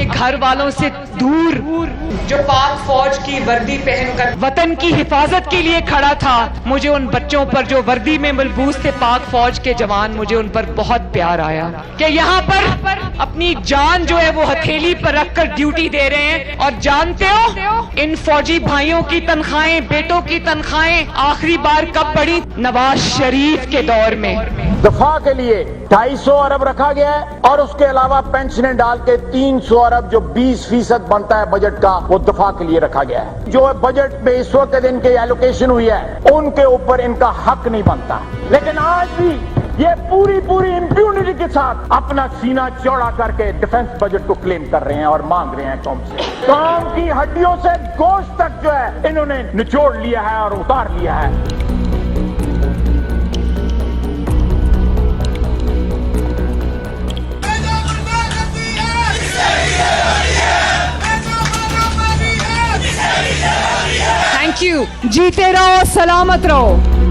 अपने घर वालों से दूर, जो पाक फौज की वर्दी पहनकर वतन की हिफाजत के लिए खड़ा था, मुझे उन बच्चों पर जो वर्दी में मलबूस थे पाक फौज के जवान, मुझे उन पर बहुत प्यार आया कि यहाँ पर अपनी जान जो है वो हथेली पर रखकर ड्यूटी दे रहे हैं। और जानते हो इन फौजी भाइयों की तनख्वाहें, बेटों की तनख्वाहें आखिरी बार कब बढ़ी? नवाज शरीफ के दौर में। दफा के लिए 250 अरब रखा गया है और उसके अलावा पेंशनें डाल के 300 अरब जो 20% बनता है बजट का, वो दफा के लिए रखा गया है। जो बजट में इस वक्त इनके एलोकेशन हुई है उनके ऊपर इनका हक नहीं बनता। लेकिन आज भी ये पूरी इम्प्यूनिटी के साथ अपना सीना चौड़ा करके डिफेंस बजट को क्लेम कर रहे हैं और मांग रहे हैं कौम से। कौम की हड्डियों से गोश्त तक जो है इन्होंने निचोड़ लिया है और उतार लिया है। Thank you. जीते रहो, सलामत रहो।